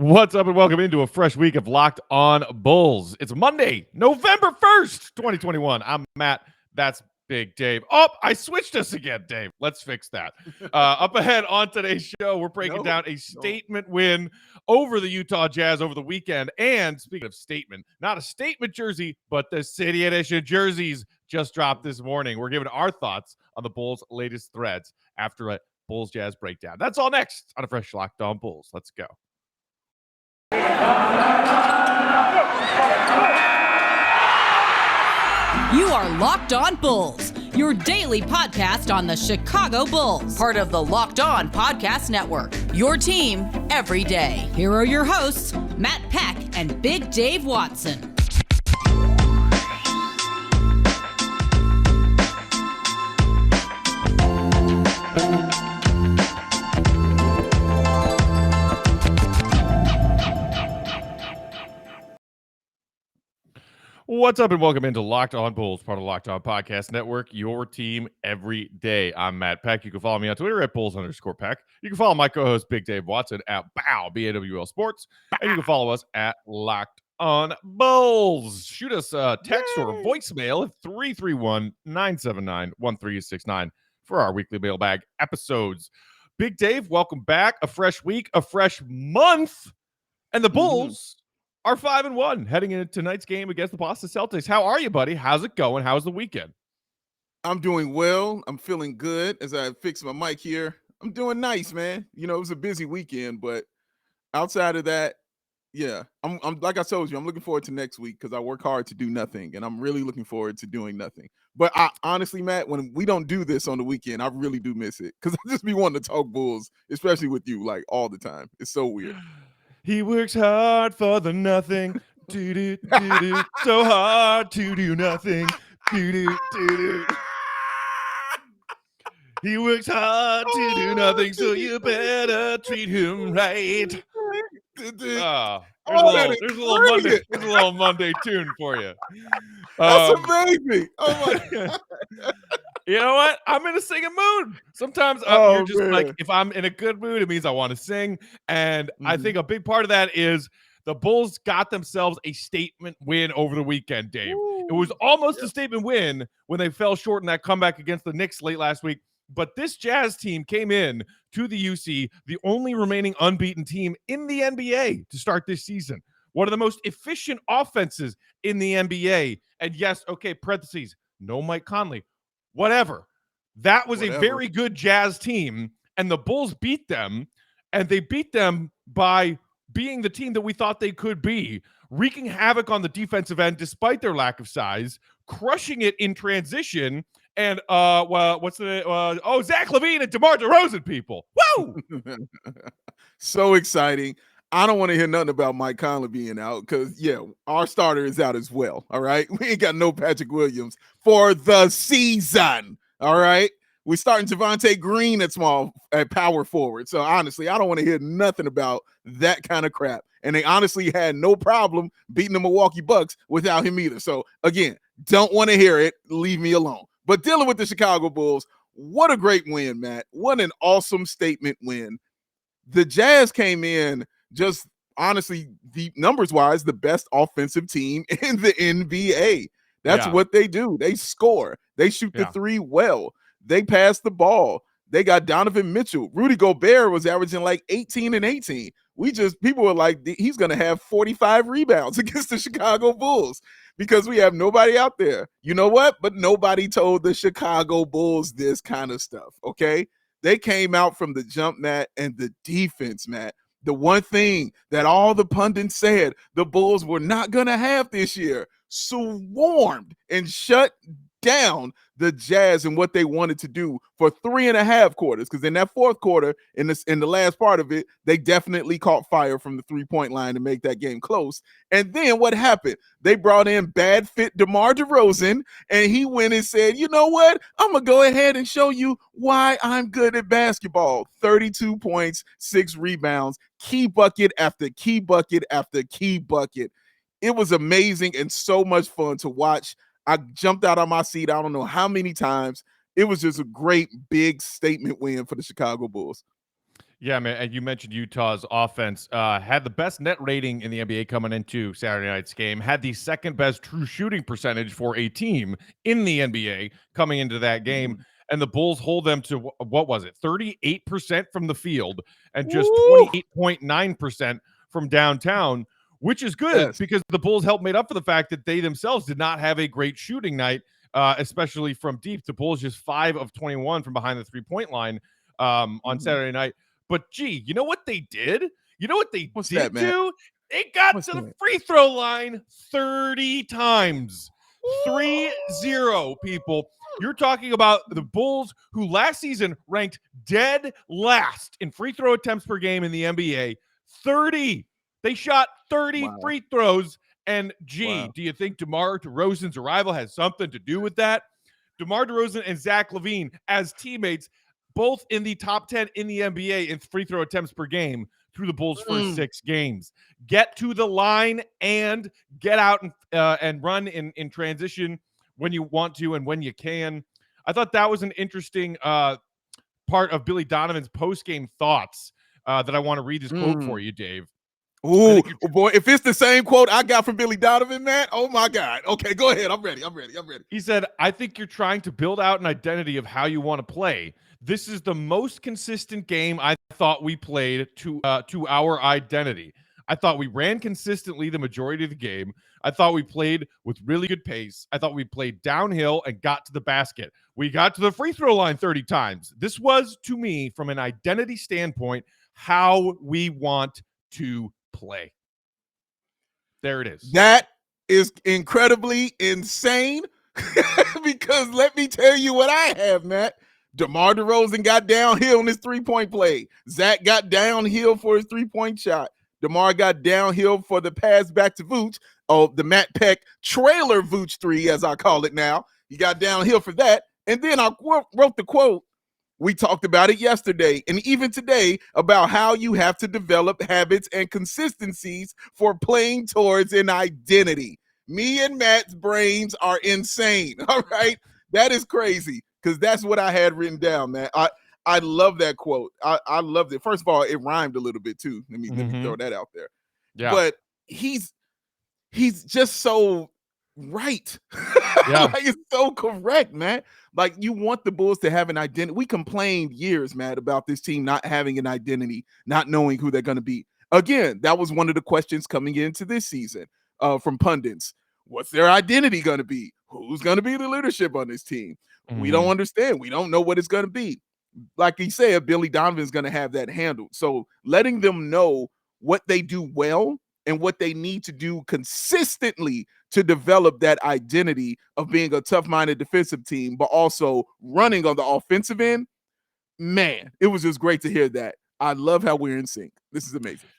What's up and welcome into a fresh week of Locked On Bulls. It's Monday, November 1st, 2021. I'm Matt. That's Big Dave. Oh, I switched us again, Dave. Let's fix that. Up ahead on today's show, we're breaking down a statement win over the Utah Jazz over the weekend. And speaking of statement, not a statement jersey, but the City Edition jerseys just dropped this morning. We're giving our thoughts on the Bulls' latest threads after a Bulls Jazz breakdown. That's all next on a fresh Locked On Bulls. Let's go. You are Locked On Bulls, your daily podcast on the Chicago Bulls, part of the Locked On Podcast Network, your team every day. Here are your hosts, Matt Peck and Big Dave Watson. What's up and welcome into Locked On Bulls, part of Locked On Podcast Network, your team every day. I'm Matt Peck. You can follow me on Twitter at Bulls_Peck. You can follow my co-host Big Dave Watson at BAWL Sports. And you can follow us at Locked On Bulls. Shoot us a text or a voicemail at 331-979-1369 for our weekly mailbag episodes. Big Dave, welcome back. A fresh week, a fresh month. And the Bulls are 5-1 heading into tonight's game against the Boston Celtics. How are you, buddy? How's it going? How's the weekend? I'm doing well. I'm feeling good as I fix my mic here. I'm doing nice, man. You know, it was a busy weekend, but outside of that, yeah, I'm like I told you, I'm looking forward to next week because I work hard to do nothing, and I'm really looking forward to doing nothing. But I honestly, Matt, when we don't do this on the weekend, I really do miss it because I just be wanting to talk Bulls, especially with you, like all the time. It's so weird. He works hard for the nothing. Do-do-do-do. So hard to do nothing. Do-do-do-do. He works hard to do nothing, so you better treat him right. Oh, there's a little Monday tune for you. That's amazing. Oh my God. You know what? I'm in a singing mood. Sometimes you're just like, if I'm in a good mood, it means I want to sing. And I think a big part of that is the Bulls got themselves a statement win over the weekend, Dave. It was almost a statement win when they fell short in that comeback against the Knicks late last week. But this Jazz team came in to the UC, the only remaining unbeaten team in the NBA to start this season. One of the most efficient offenses in the NBA. And yes, okay, parentheses, no Mike Conley. Whatever. That was a very good Jazz team, and the Bulls beat them, and they beat them by being the team that we thought they could be, wreaking havoc on the defensive end despite their lack of size, crushing it in transition, and Zach LaVine and DeMar DeRozan, people. Woo! So exciting. I don't want to hear nothing about Mike Conley being out because, yeah, our starter is out as well, all right? We ain't got no Patrick Williams for the season, all right? We're starting Javonte Green at power forward. So, honestly, I don't want to hear nothing about that kind of crap. And they honestly had no problem beating the Milwaukee Bucks without him either. So, again, don't want to hear it. Leave me alone. But dealing with the Chicago Bulls, what a great win, Matt. What an awesome statement win. The Jazz came in just honestly, the numbers-wise, the best offensive team in the NBA. That's what they do. They score. They shoot the three well. They pass the ball. They got Donovan Mitchell. Rudy Gobert was averaging like 18 and 18. People were like, he's going to have 45 rebounds against the Chicago Bulls because we have nobody out there. You know what? But nobody told the Chicago Bulls this kind of stuff, okay? They came out from the jump, Matt, and the defense, Matt. The one thing that all the pundits said the Bulls were not going to have this year, swarmed and shut down the Jazz and what they wanted to do for 3.5 quarters. Because in that fourth quarter, in the last part of it, they definitely caught fire from the 3-point line to make that game close. And then what happened? They brought in bad fit DeMar DeRozan, and he went and said, you know what? I'm going to go ahead and show you why I'm good at basketball. 32 points, 6 rebounds, key bucket after key bucket after key bucket. It was amazing and so much fun to watch. I jumped out of my seat. I don't know how many times. It was just a great, big statement win for the Chicago Bulls. Yeah, man, and you mentioned Utah's offense had the best net rating in the NBA coming into Saturday night's game, had the second best true shooting percentage for a team in the NBA coming into that game, Mhm. and the Bulls hold them to what was it, 38% from the field and just Woo! 28.9% from downtown, which is good Yes. because the Bulls helped made up for the fact that they themselves did not have a great shooting night, especially from deep. The Bulls just 5 of 21 from behind the three-point line on Mhm. Saturday night. But gee, you know what they did? You know what they What's that, did Matt? do? They got What's to the that? free throw line 30 times. 3-0, people. You're talking about the Bulls, who last season ranked dead last in free throw attempts per game in the NBA. 30. They shot 30 Wow. free throws. And gee, Wow. do you think DeMar DeRozan's arrival has something to do with that? DeMar DeRozan and Zach LaVine, as teammates, both in the top 10 in the NBA in free throw attempts per game through the Bulls' first 6 games. Get to the line and get out and run in transition when you want to and when you can. I thought that was an interesting part of Billy Donovan's post-game thoughts that I want to read this quote for Mm. you, Dave. I Ooh, think you're oh boy, if it's the same quote I got from Billy Donovan, Matt, oh my God. Okay, go ahead. I'm ready. He said, I think you're trying to build out an identity of how you want to play. This is the most consistent game I thought we played to our identity. I thought we ran consistently the majority of the game. I thought we played with really good pace. I thought we played downhill and got to the basket. We got to the free throw line 30 times. This was, to me, from an identity standpoint, how we want to play. There it is. That is incredibly insane because let me tell you what I have, Matt. DeMar DeRozan got downhill in his three-point play. Zach got downhill for his three-point shot. DeMar got downhill for the pass back to Vooch. Oh, the Matt Peck trailer Vooch 3, as I call it now. He got downhill for that. And then I wrote the quote. We talked about it yesterday and even today about how you have to develop habits and consistencies for playing towards an identity. Me and Matt's brains are insane. All right. That is crazy because that's what I had written down, man. I love that quote. I loved it. First of all, it rhymed a little bit too. Let me throw that out there. Yeah. But he's just so right. Yeah. Like, it's so correct, man. Like, you want the Bulls to have an identity. We complained years, Matt, about this team not having an identity, not knowing who they're going to be. Again, that was one of the questions coming into this season from pundits. What's their identity going to be? Who's going to be the leadership on this team? We don't understand. We don't know what it's going to be. Like he said, Billy Donovan is going to have that handled. So letting them know what they do well and what they need to do consistently to develop that identity of being a tough-minded defensive team, but also running on the offensive end, man, it was just great to hear that. I love how we're in sync. This is amazing.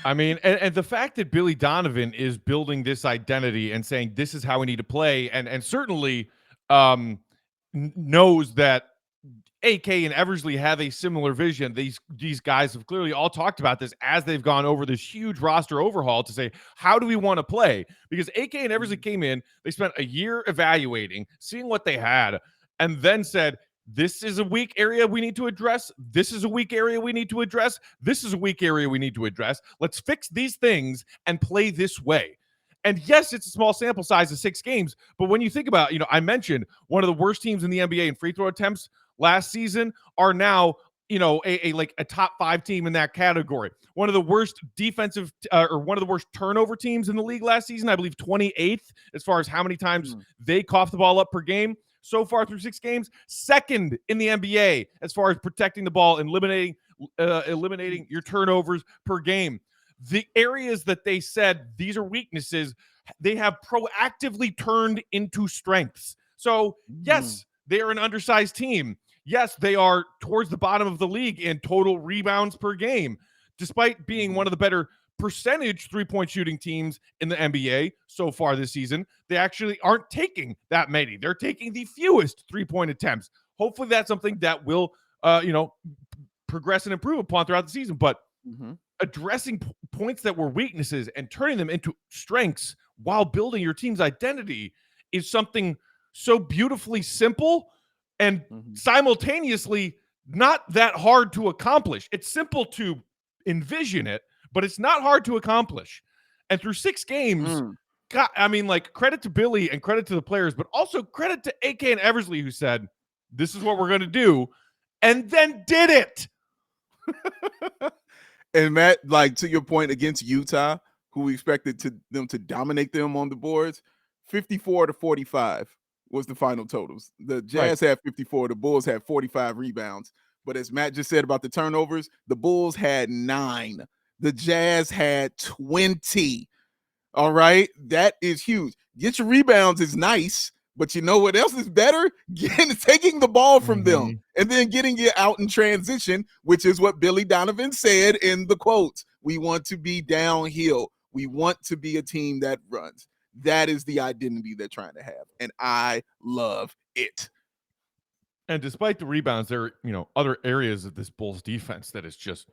I mean, and the fact that Billy Donovan is building this identity and saying this is how we need to play, and certainly knows that AK and Eversley have a similar vision. These guys have clearly all talked about this as they've gone over this huge roster overhaul to say, how do we want to play? Because AK and Eversley came in, they spent a year evaluating, seeing what they had, and then said, this is a weak area we need to address. This is a weak area we need to address. This is a weak area we need to address. Let's fix these things and play this way. And yes, it's a small sample size of 6 games, but when you think about, I mentioned one of the worst teams in the NBA in free throw attempts last season are now, a top 5 team in that category. One of the worst defensive or one of the worst turnover teams in the league last season, I believe 28th as far as how many times they cough the ball up per game. So far through 6 games, second in the NBA as far as protecting the ball and eliminating your turnovers per game. The areas that they said these are weaknesses, they have proactively turned into strengths. So yes, they are an undersized team. Yes, they are towards the bottom of the league in total rebounds per game, despite being one of the better percentage three-point shooting teams in the NBA so far this season. They actually aren't taking that many. They're taking the fewest three-point attempts. Hopefully that's something that will, progress and improve upon throughout the season. But addressing points that were weaknesses and turning them into strengths while building your team's identity is something so beautifully simple and simultaneously not that hard to accomplish. It's simple to envision it, but it's not hard to accomplish. And through 6 games, God, I mean, like, credit to Billy and credit to the players, but also credit to AK and Eversley, who said, this is what we're going to do, and then did it. And Matt, like, to your point, against Utah, who we expected them to dominate them on the boards, 54-45 was the final totals. The Jazz had 54, the Bulls had 45 rebounds. But as Matt just said about the turnovers, the Bulls had 9. The Jazz had 20. All right. That is huge. Get your rebounds is nice, but you know what else is better? Taking the ball from them and then getting it out in transition, which is what Billy Donovan said in the quotes. We want to be downhill. We want to be a team that runs. That is the identity they're trying to have, and I love it. And despite the rebounds, there are, other areas of this Bulls defense that is just,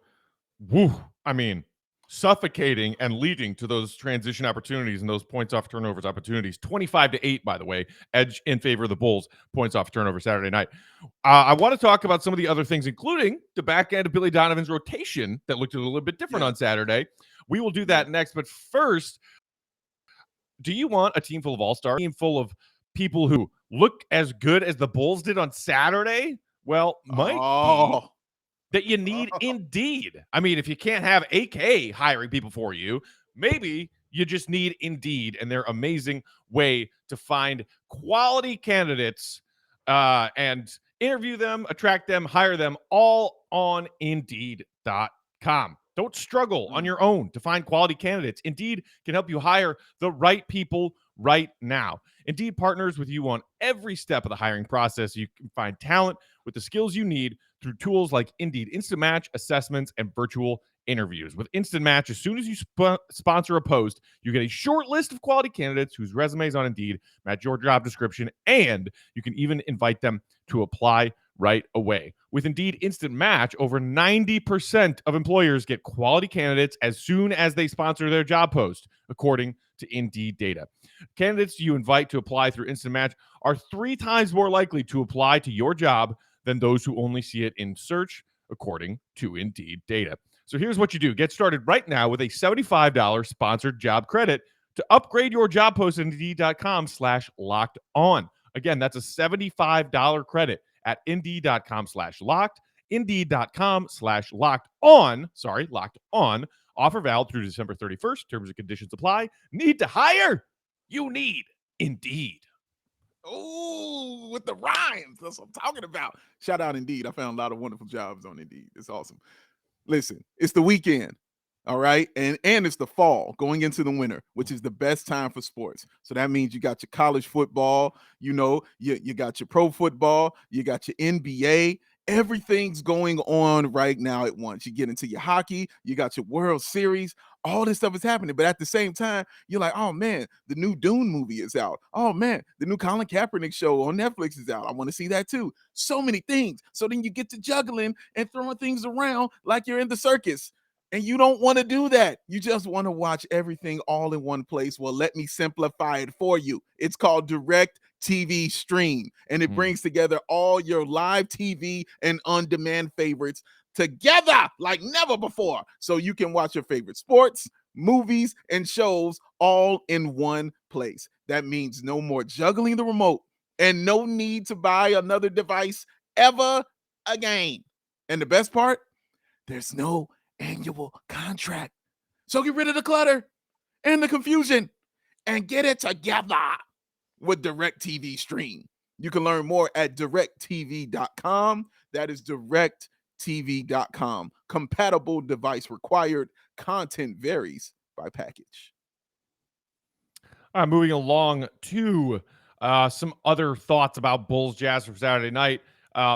woo. I mean, suffocating and leading to those transition opportunities and those points off turnovers opportunities. 25-8, by the way, edge in favor of the Bulls, points off turnover Saturday night. I want to talk about some of the other things, including the back end of Billy Donovan's rotation that looked a little bit different on Saturday. We will do that next. But first, do you want a team full of all-stars, a team full of people who look as good as the Bulls did on Saturday? Well, might be that you need Indeed. I mean, if you can't have AK hiring people for you, maybe you just need Indeed and their amazing way to find quality candidates and interview them, attract them, hire them, all on Indeed.com. Don't struggle on your own to find quality candidates. Indeed can help you hire the right people right now. Indeed partners with you on every step of the hiring process. You can find talent with the skills you need through tools like Indeed Instant Match, assessments, and virtual interviews. With Instant Match, as soon as you sponsor a post, you get a short list of quality candidates whose resumes on Indeed match your job description, and you can even invite them to apply right away. With Indeed Instant Match, over 90% of employers get quality candidates as soon as they sponsor their job post, according to Indeed data. Candidates you invite to apply through Instant Match are 3 times more likely to apply to your job than those who only see it in search, according to Indeed data. So here's what you do. Get started right now with a $75 sponsored job credit to upgrade your job post at Indeed.com/locked on. Again, that's a $75 credit at Indeed.com/locked, Indeed.com/locked on. Sorry, locked on. Offer valid through December 31st. Terms and conditions apply. Need to hire? You need Indeed. Oh, with the rhymes. That's what I'm talking about. Shout out Indeed. I found a lot of wonderful jobs on Indeed. It's awesome. Listen, it's the weekend. All right. And it's the fall going into the winter, which is the best time for sports. So that means you got your college football, you got your pro football, you got your NBA. Everything's going on right now at once. You get into your hockey, you got your World Series, all this stuff is happening. But at the same time, you're like, oh man, the new Dune movie is out. Oh man, the new Colin Kaepernick show on Netflix is out. I want to see that too. So many things. So then you get to juggling and throwing things around like you're in the circus. And you don't want to do that. You just want to watch everything all in one place. Well, let me simplify it for you. It's called Direct TV Stream, and it brings together all your live TV and on-demand favorites together like never before. So you can watch your favorite sports, movies, and shows all in one place. That means no more juggling the remote and no need to buy another device ever again. And the best part, there's no annual contract. So get rid of the clutter and the confusion and get it together with DirecTV Stream. You can learn more at directtv.com. That is directtv.com. Compatible device required. Content varies by package. All right, moving along to some other thoughts about Bulls Jazz for Saturday night.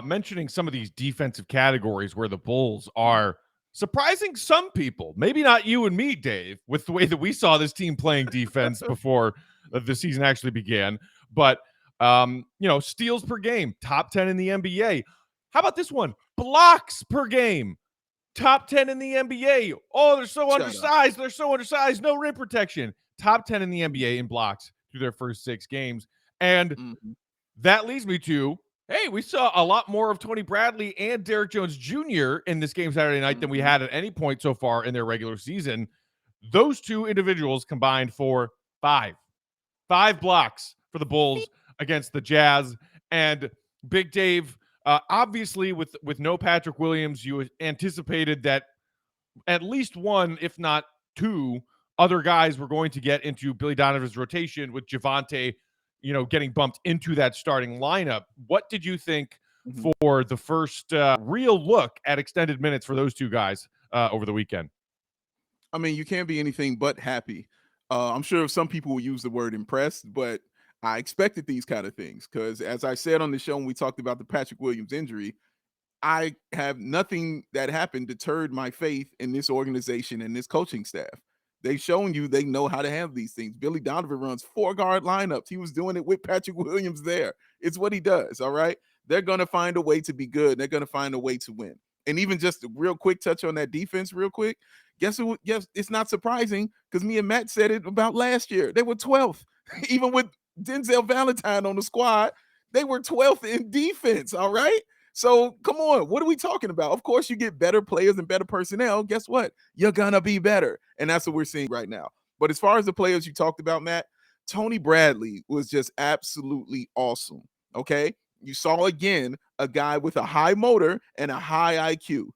Mentioning some of these defensive categories where the Bulls are surprising some people, maybe not you and me, Dave, with the way that we saw this team playing defense before the season actually began. But, steals per game, top 10 in the NBA. How about this one? Blocks per game, top 10 in the NBA. Oh, they're so undersized. They're so undersized. No rim protection. Top 10 in the NBA in blocks through their first 6 games. And that leads me to Hey, we saw a lot more of Tony Bradley and Derrick Jones Jr. in this game Saturday night than we had at any point so far in their regular season. Those two individuals combined for five blocks for the Bulls against the Jazz. And Big Dave, obviously with no Patrick Williams, you anticipated that at least one, if not two, other guys were going to get into Billy Donovan's rotation with Javonte, getting bumped into that starting lineup. What did you think for the first real look at extended minutes for those two guys over the weekend? I mean, you can't be anything but happy. I'm sure some people will use the word impressed, but I expected these kind of things because, as I said on the show when we talked about the Patrick Williams injury, I have nothing that happened deterred my faith in this organization and this coaching staff. They've shown you they know how to handle these things. Billy Donovan runs 4 guard lineups. He was doing it with Patrick Williams there. It's what he does. All right. They're going to find a way to be good. They're going to find a way to win. And even just a real quick touch on that defense, real quick. Guess who? Yes, it's not surprising because me and Matt said it about last year. They were 12th, even with Denzel Valentine on the squad. They were 12th in defense. All right. So come on, what are we talking about? Of course, you get better players and better personnel. Guess what? You're gonna be better, and that's what we're seeing right now. But as far as the players you talked about, Matt, Tony Bradley was just absolutely awesome. Okay, you saw again a guy with a high motor and a high IQ,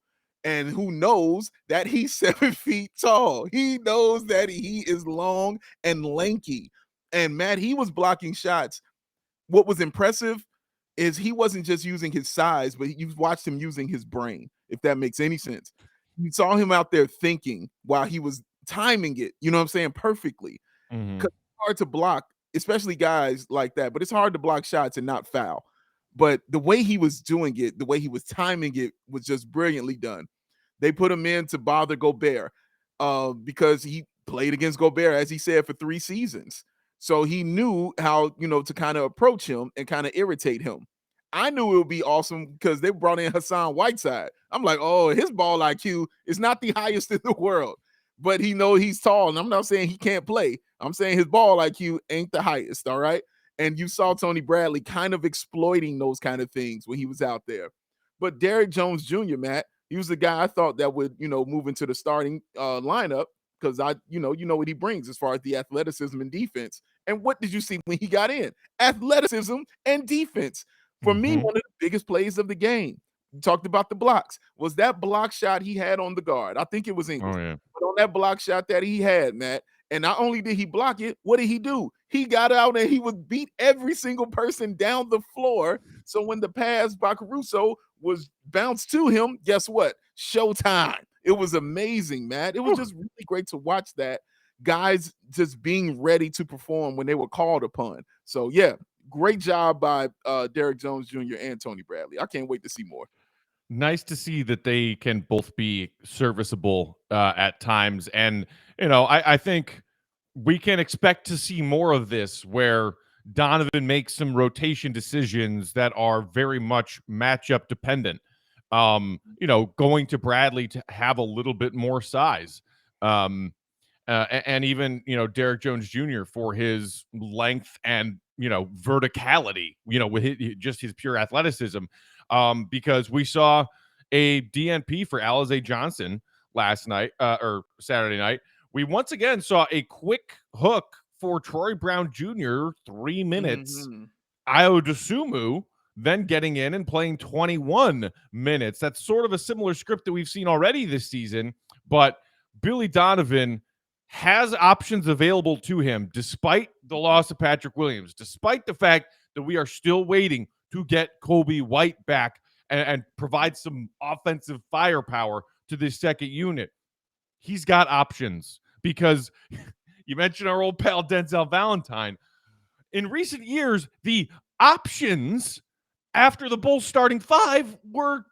and who knows that he's 7 feet tall. He knows that he is long and lanky. And Matt, he was blocking shots. What was impressive is he wasn't just using his size, but you watched him using his brain, if that makes any sense. You saw him out there thinking while he was timing it, you know what I'm saying, perfectly. Mm-hmm. 'Cause it's hard to block, especially guys like that, but it's hard to block shots and not foul. But the way he was doing it, the way he was timing it was just brilliantly done. They put him in to bother Gobert because he played against Gobert, as he said, for 3 seasons. So he knew how, to kind of approach him and kind of irritate him. I knew it would be awesome because they brought in Hassan Whiteside. I'm like, oh, his ball IQ is not the highest in the world, but he's tall. And I'm not saying he can't play. I'm saying his ball IQ ain't the highest. All right. And you saw Tony Bradley kind of exploiting those kind of things when he was out there. But Derrick Jones Jr., Matt, he was the guy I thought that would, move into the starting lineup because you know what he brings as far as the athleticism and defense. And what did you see when he got in? Athleticism and defense. For me, one of the biggest plays of the game. You talked about the blocks. Was that block shot he had on the guard? I think it was Ingles. Oh, yeah. But on that block shot that he had, Matt, and not only did he block it, what did he do? He got out and he would beat every single person down the floor. So when the pass by Caruso was bounced to him, guess what? Showtime. It was amazing, Matt. It was just really great to watch that. Guys just being ready to perform when they were called upon. So, yeah, great job by Derrick Jones Jr. and Tony Bradley. I can't wait to see more. Nice to see that they can both be serviceable at times. And, I think we can expect to see more of this where Donovan makes some rotation decisions that are very much matchup dependent. Going to Bradley to have a little bit more size. And even, Derrick Jones Jr. for his length and, verticality, with just his pure athleticism. Because we saw a DNP for Alize Johnson last night or Saturday night. We once again saw a quick hook for Troy Brown Jr. 3 minutes. Ayo Dosunmu then getting in and playing 21 minutes. That's sort of a similar script that we've seen already this season, but Billy Donovan has options available to him despite the loss of Patrick Williams, despite the fact that we are still waiting to get Kobe White back and provide some offensive firepower to this second unit. He's got options because you mentioned our old pal Denzel Valentine. In recent years, the options after the Bulls starting 5 were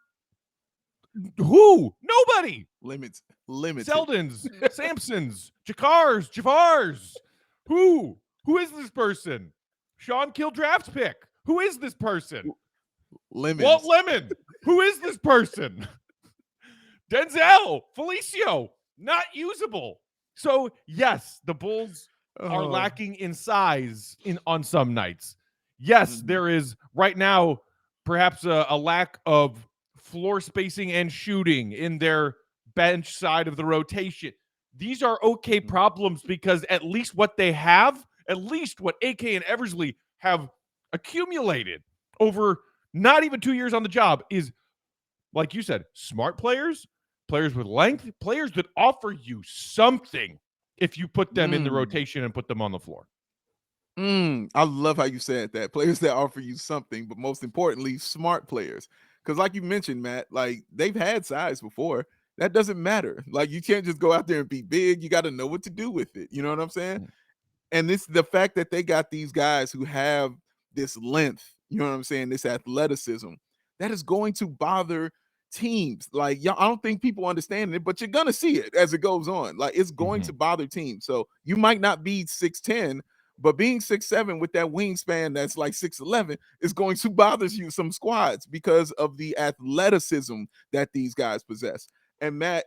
who? Nobody. Limited. Seldons, Sampsons, Jafars. Who is this person? Sean Kill draft pick. Who is this person? Walt Lemon. Who is this person? Denzel, Felicio, not usable. So yes, the Bulls are lacking in size on some nights. Yes, there is right now perhaps a lack of floor spacing and shooting in their bench side of the rotation. These are okay problems because at least what they have, at least what AK and Eversley have accumulated over not even 2 years on the job is, like you said, smart players, players with length, players that offer you something if you put them in the rotation and put them on the floor. I love how you said that. Players that offer you something, but most importantly, smart players. Because, like you mentioned, Matt, like they've had size before. That doesn't matter. Like you can't just go out there and be big. You got to know what to do with it. You know what I'm saying? And this the fact that they got these guys who have this length, you know what I'm saying, this athleticism, that is going to bother teams. Like, y'all, I don't think people understand it, but you're gonna see it as it goes on. Like, it's going to bother teams. So you might not be 6'10, but being 6'7 with that wingspan that's like 6'11 is going to bother you some squads because of the athleticism that these guys possess. And Matt,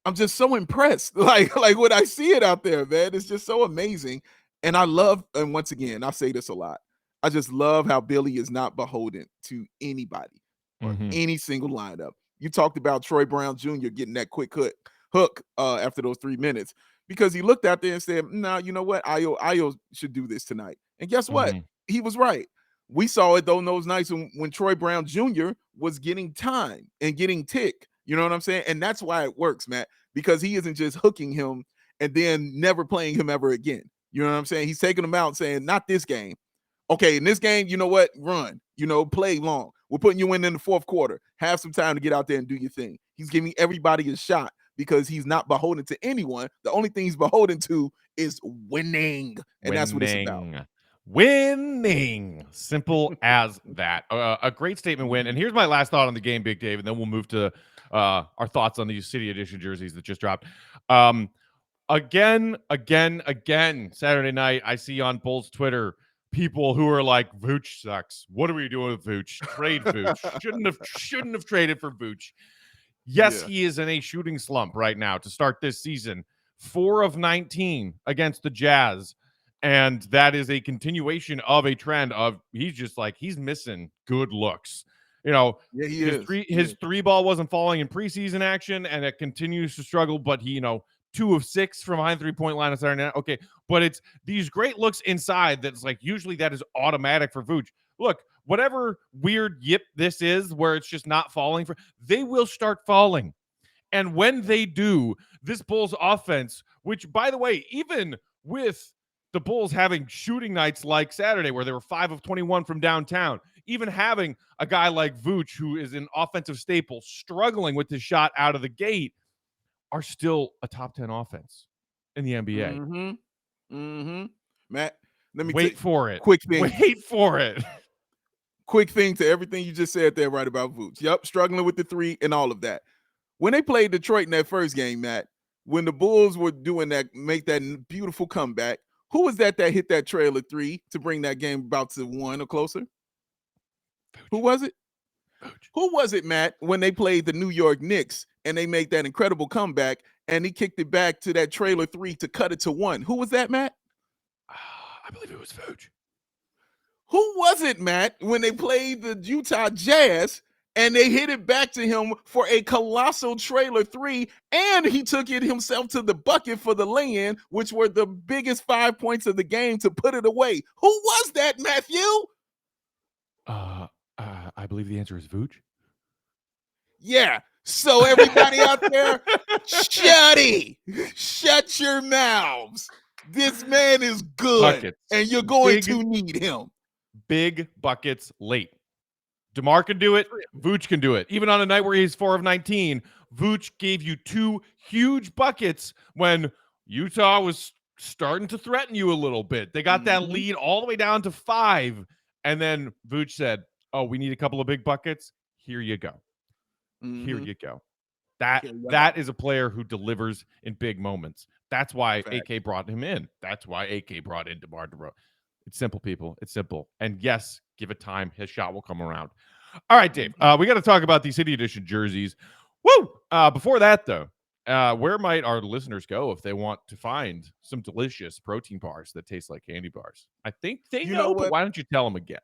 I'm just so impressed. Like when I see it out there, man, it's just so amazing. And I love, and once again, I say this a lot. I just love how Billy is not beholden to anybody or any single lineup. You talked about Troy Brown Jr. getting that quick hook after those 3 minutes because he looked out there and said, "No, you know what? Io should do this tonight." And guess what? He was right. We saw it though in those nights when Troy Brown Jr. was getting time and getting tick. You know what I'm saying? And that's why it works, Matt, because he isn't just hooking him and then never playing him ever again. You know what I'm saying? He's taking him out and saying, not this game. Okay, in this game, you know what? Run, play long. We're putting you in the fourth quarter. Have some time to get out there and do your thing. He's giving everybody a shot because he's not beholden to anyone. The only thing he's beholden to is winning. And that's what it's about. Winning. Simple as that. A great statement win. And here's my last thought on the game, Big Dave, and then we'll move to our thoughts on these City Edition jerseys that just dropped. Again, Saturday night, I see on Bulls Twitter people who are like, Vooch sucks. What are we doing with Vooch? Trade Vooch. Shouldn't have traded for Vooch. Yes, he is in a shooting slump right now to start this season. 4 of 19 against the Jazz. And that is a continuation of a trend of he's missing good looks. His three ball wasn't falling in preseason action, and it continues to struggle. But he, 2 of 6 from behind 3-point line on Saturday night. Okay, but it's these great looks inside that's like usually that is automatic for Vooch. Look, whatever weird yip this is, where it's just not falling they will start falling. And when they do, this Bulls offense, which by the way, even with the Bulls having shooting nights like Saturday where they were 5 of 21 from downtown, even having a guy like Vooch, who is an offensive staple, struggling with his shot out of the gate, are still a top 10 offense in the NBA. Matt, let me wait for it. Quick thing. Wait for it. Quick thing to everything you just said there right about Vooch. Yep, struggling with the 3 and all of that. When they played Detroit in that first game, Matt, when the Bulls were doing that, make that beautiful comeback, who was that hit that trailer 3 to bring that game about to 1 or closer? Vooch. Who was it? Vooch. Who was it, Matt, when they played the New York Knicks and they made that incredible comeback and he kicked it back to that trailer 3 to cut it to 1? Who was that, Matt? I believe it was Vooch. Who was it, Matt, when they played the Utah Jazz and they hit it back to him for a colossal trailer 3, and he took it himself to the bucket for the lay-in, which were the biggest 5 points of the game to put it away? Who was that, Matthew? I believe the answer is Vooch. Yeah. So everybody out there, shut your mouths. This man is good, buckets. And you're going to need him. Big buckets late. DeMar can do it. Vooch can do it. Even on a night where he's 4 of 19, Vooch gave you 2 huge buckets when Utah was starting to threaten you a little bit. They got that lead all the way down to 5. And then Vooch said, "Oh, we need a couple of big buckets. Here you go. Here you go." That is a player who delivers in big moments. That's why AK brought him in. That's why AK brought in DeMar DeRozan. It's simple, people. It's simple. And yes, give it time. His shot will come around. All right, Dave. We got to talk about these City Edition jerseys. Woo! Before that, though, where might our listeners go if they want to find some delicious protein bars that taste like candy bars? I think they know, but why don't you tell them again?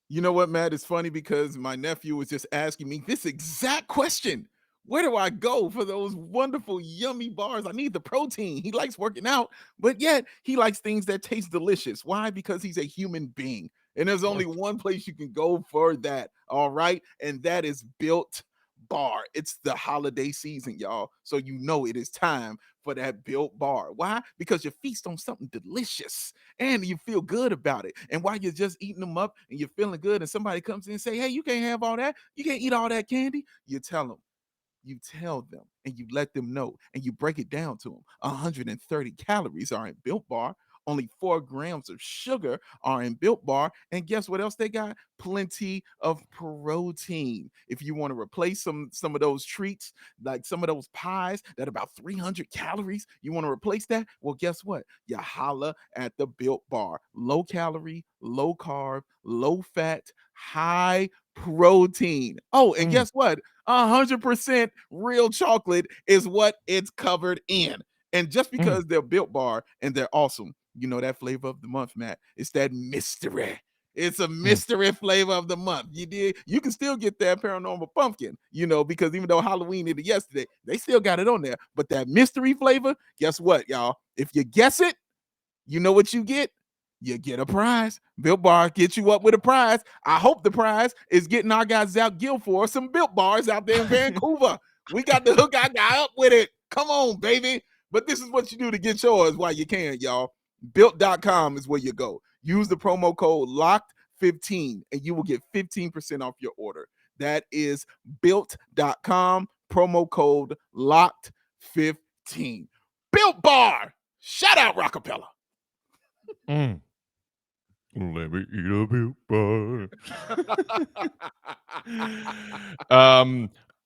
You know what, Matt? It's funny because my nephew was just asking me this exact question. Where do I go for those wonderful, yummy bars? I need the protein. He likes working out, but yet he likes things that taste delicious. Why? Because he's a human being. And there's only one place you can go for that. All right. And that is Built Bar. It's the holiday season, y'all. So you know it is time for that Built Bar. Why? Because you feast on something delicious and you feel good about it. And while you're just eating them up and you're feeling good, and somebody comes in and say, "Hey, you can't have all that. You can't eat all that candy." You tell them and you let them know and you break it down to them. 130 calories are in Built Bar. Only 4 grams of sugar are in Built Bar. And guess what else they got? Plenty of protein. If you want to replace some of those treats, like some of those pies that are about 300 calories, you want to replace that? Well, guess what? You holla at the Built Bar. Low calorie, low carb, low fat, high protein. Oh, and guess what? 100% real chocolate is what it's covered in. And just because they're Built Bar and they're awesome, you know that flavor of the month, Matt. It's that mystery. It's a mystery flavor of the month. You did. You can still get that paranormal pumpkin, because even though Halloween did it yesterday, they still got it on there. But that mystery flavor, guess what, y'all? If you guess it, you know what you get? You get a prize. Built Bar gets you up with a prize. I hope the prize is getting our guy Zach Guilford some Built Bars out there in Vancouver. We got to hook our guy up with it. Come on, baby. But this is what you do to get yours while you can, y'all. Built.com is where you go. Use the promo code LOCKED15 and you will get 15% off your order. That is Built.com, promo code LOCKED15. Built Bar. Shout out Rockapella. Let me eat a Built Bar.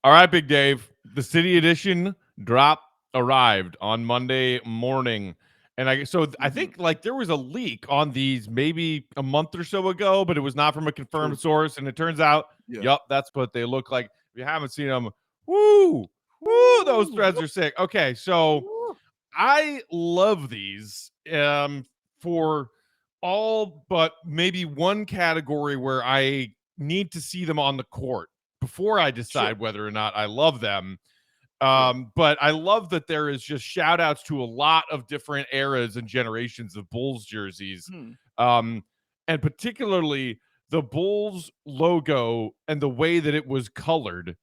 All right, Big Dave. The City Edition drop arrived on Monday morning. And I think like there was a leak on these maybe a month or so ago, but it was not from a confirmed source. And it turns out, yup, that's what they look like. If you haven't seen them, woo, those threads are sick. Okay, so I love these for all but maybe one category where I need to see them on the court before I decide whether or not I love them. But I love that there is just shout outs to a lot of different eras and generations of Bulls jerseys. And particularly the Bulls logo and the way that it was colored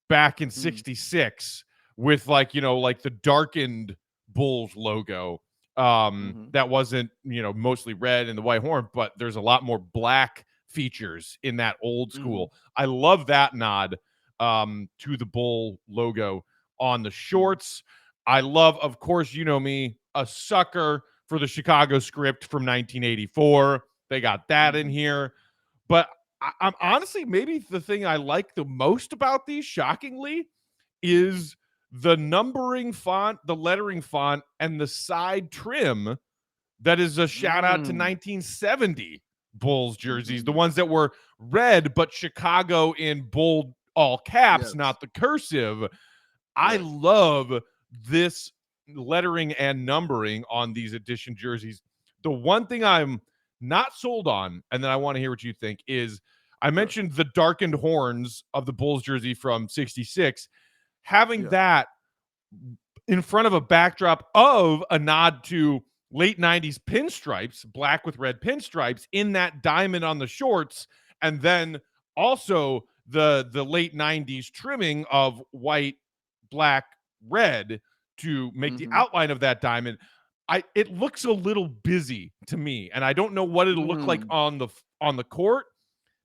back in 66 with like the darkened Bulls logo. That wasn't, mostly red and the white horn, but there's a lot more black features in that old school. I love that nod to the Bull logo on the shorts. I love, of course, you know me, a sucker for the Chicago script from 1984. They got that in here. But I'm honestly, maybe the thing I like the most about these, shockingly, is the numbering font, the lettering font, and the side trim that is a shout out to 1970 Bulls jerseys, the ones that were red, but Chicago in bold all caps, not the cursive. I love this lettering and numbering on these edition jerseys. The one thing I'm not sold on, and then I want to hear what you think, is I mentioned the darkened horns of the Bulls jersey from 66. Having that in front of a backdrop of a nod to late 90s pinstripes, black with red pinstripes in that diamond on the shorts, and then also the late 90s trimming of white, black, red to make the outline of that diamond. It looks a little busy to me, and I don't know what it'll look like on the court.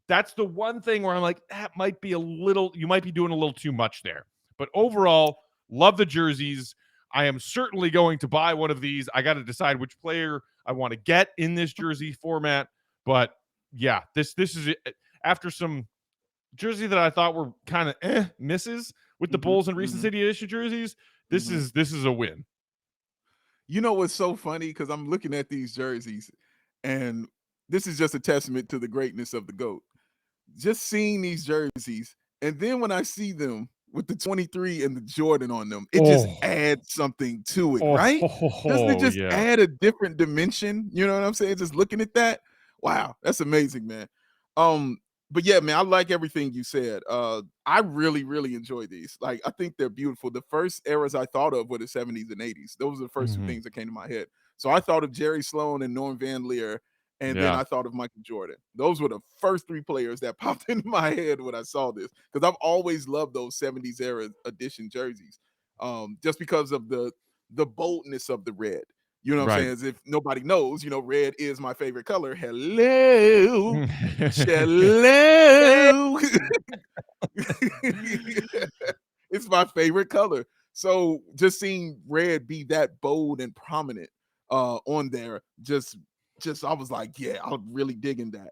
That's the one thing where I'm like, that might be you might be doing a little too much there. But overall, love the jerseys. I am certainly going to buy one of these. I got to decide which player I want to get in this jersey format. But yeah, this is it. After some jersey that I thought were kind of misses with the Bulls and recent City Edition jerseys, this is a win. You know what's so funny? Because I'm looking at these jerseys, and this is just a testament to the greatness of the GOAT. Just seeing these jerseys, and then when I see them with the 23 and the Jordan on them, it just adds something to it, right? Doesn't it just add a different dimension? You know what I'm saying? Just looking at that, wow, that's amazing, man. but yeah, man, I like everything you said. I really, really enjoy these. Like, I think they're beautiful. The first eras I thought of were the 70s and 80s. Those are the first two Mhm. things that came to my head. So I thought of Jerry Sloan and Norm Van Leer, and then Yeah. I thought of Michael Jordan. Those were the first three players that popped into my head when I saw this, because I've always loved those 70s era edition jerseys. Just because of the boldness of the red. You know what I'm Right. saying? As if nobody knows, red is my favorite color. Hello. Hello. It's my favorite color. So just seeing red be that bold and prominent on there, just I was like, yeah, I'm really digging that.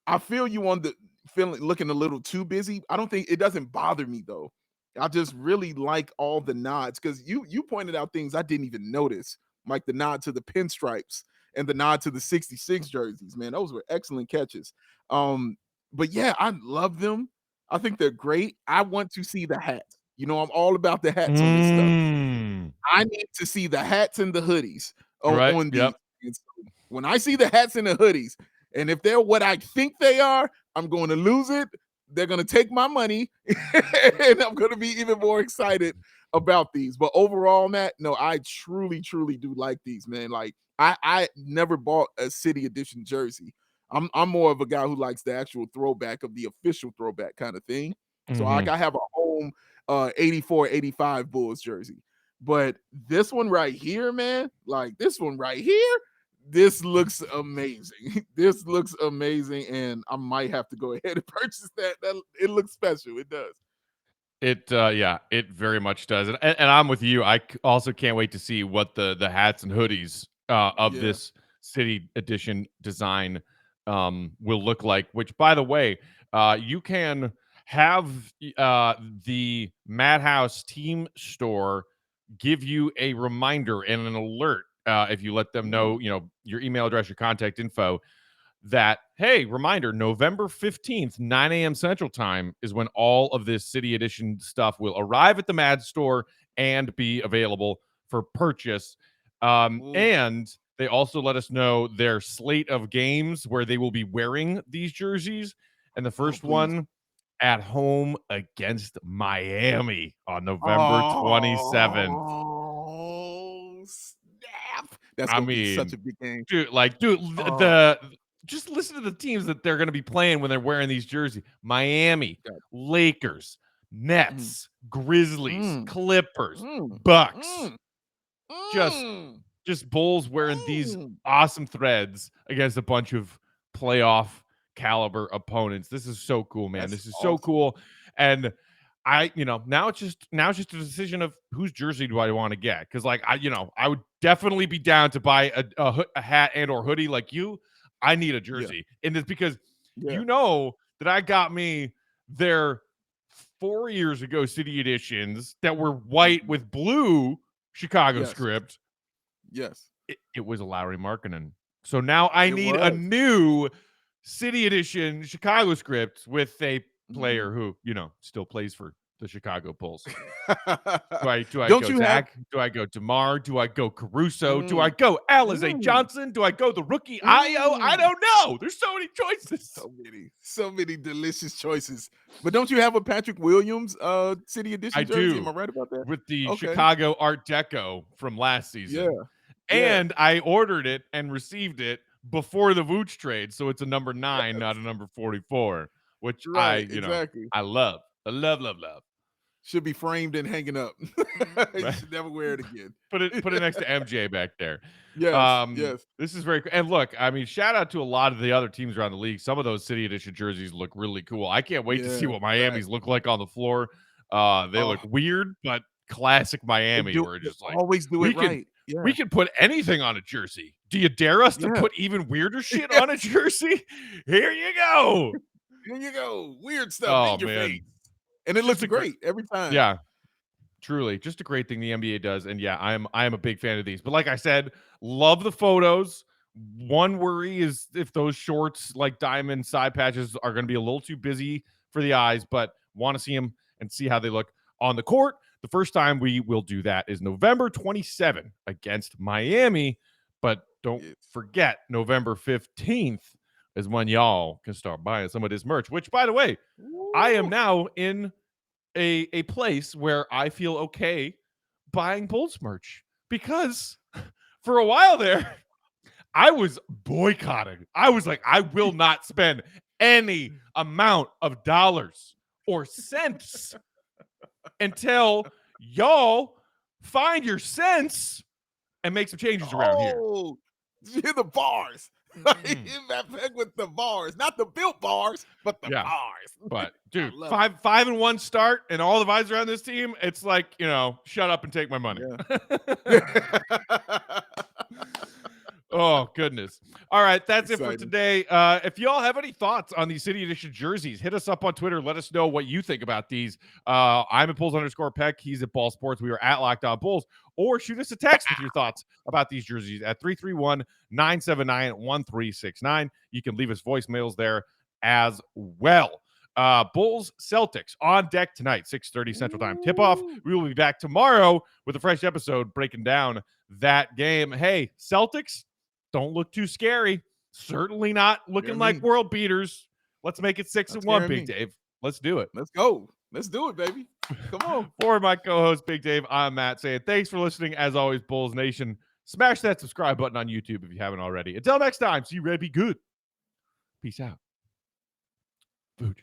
I feel you on the feeling looking a little too busy. I don't think it doesn't bother me though. I just really like all the nods, because you pointed out things I didn't even notice, like the nod to the pinstripes and the nod to the 66 jerseys. Man, those were excellent catches. Um, but yeah, I love them. I think they're great. I want to see the hats. I'm all about the hats on this stuff. Mm. I need to see the hats and the hoodies Right. on these. Yep. And so when I see the hats and the hoodies, and if they're what I think they are, I'm going to lose it. They're going to take my money, and I'm going to be even more excited about these. But overall, Matt, no, I truly, truly do like these, man. Like I never bought a City Edition jersey. I'm more of a guy who likes the actual throwback of the official throwback kind of thing. So like Mhm. I have a home 84, 85 Bulls jersey. But this one right here, man, like this one right here, this looks amazing. This looks amazing, and I might have to go ahead and purchase that. That it looks special. It does. Yeah, it very much does, and I'm with you. Also can't wait to see what the hats and hoodies of Yeah. this city edition design will look like. Which, by the way, you can have the Madhouse Team Store give you a reminder and an alert if you let them Mhm. know, your email address, your contact info, that, hey, reminder, November 15th, 9 a.m. Central Time is when all of this City Edition stuff will arrive at the Mad Store and be available for purchase. Ooh, And they also let us know their slate of games where they will be wearing these jerseys. And the oh, first please. one at home against Miami on November 27th. Oh, snap. That's I gonna be such mean, a big game. dude, Oh, just listen to the teams that they're going to be playing when they're wearing these jerseys: Miami, God. Lakers, Mm, Nets, Grizzlies, mm, Clippers, mm, Bucks. mm, Just mm, just Bulls wearing these mm. awesome threads against a bunch of playoff caliber opponents. This is so cool, man. That's This is so awesome. cool. And now it's just a decision of whose jersey do I want to get? Because like I would definitely be down to buy a hat and or hoodie like you. I need a Yeah, jersey, and it's because yeah. that I got me their 4 years ago City Editions that were white Mhm. with blue Chicago Yes, script. yes. It was a Lowry Markkinen. So now I It need a was. new City Edition Chicago script with a Mhm. player who, still plays for the Chicago Bulls. Do I Don't go you have Zach? Do I go DeMar? Do I go Caruso? Do I mm, go Alize mm, Johnson? Do I go the rookie Io? I mm. don't know. There's so many choices. So many delicious choices. But don't you have a Patrick Williams City I Edition jersey? Am I do, right about that? with the Okay. Chicago Art Deco from last Yeah, season. yeah. And I ordered it and received it before the Vooch trade, so it's a number 9, not a number 44, which Right, exactly. I love. I love, love, love. Should be framed and hanging up. You Right? should never wear it again. Put it next to MJ back there. Yes, yes. This is very cool. And look, I mean, shout out to a lot of the other teams around the league. Some of those City Edition jerseys look really cool. I can't wait to see Yeah, what fact. Miami's look like on the floor. They Oh, look weird, but classic Miami, where it's they just like always do it we can right. Yeah, we can put anything on a jersey. Do you dare us to yeah. put even weirder shit Yeah, on a jersey? Here you go. here you go. Weird stuff Oh in your face. man, And it just looks a great, great every time. yeah. Truly, just a great thing the NBA does, and yeah, I am a big fan of these. But like I said, love the photos. One worry is if those shorts, like diamond side patches, are going to be a little too busy for the eyes, but want to see them and see how they look on the court. The first time we will do that is November 27 against Miami, but don't Yes. forget November 15th is when y'all can start buying some of this merch, which, by the way, I am now in a place where I feel okay buying Bulls merch because for a while there, I was boycotting. I was like, I will not spend any amount of dollars or cents until y'all find your sense and make some changes around here. Oh, did you hear the bars? Hit that peg with the bars, not the built bars, but the bars. But dude, 5-1 start, and all the vibes around this team. It's like, shut up and take my money. Yeah. Oh, goodness. All right, that's it for today. If y'all have any thoughts on these City Edition jerseys, hit us up on Twitter. Let us know what you think about these. I'm at Bulls_Peck. He's at Ball Sports. We are at Locked On Bulls. Or shoot us a text with your thoughts about these jerseys at 331-979-1369. You can leave us voicemails there as well. Bulls Celtics on deck tonight, 6:30 Central Time tip-off. We will be back tomorrow with a fresh episode breaking down that game. Hey, Celtics, don't look too scary. Certainly not looking like world beaters. Let's make it 6-1, Big Dave. Let's do it. Let's go. Let's do it, baby. Come on. For my co-host, Big Dave, I'm Matt saying thanks for listening. As always, Bulls Nation, smash that subscribe button on YouTube if you haven't already. Until next time, see you ready, be good. Peace out. Food.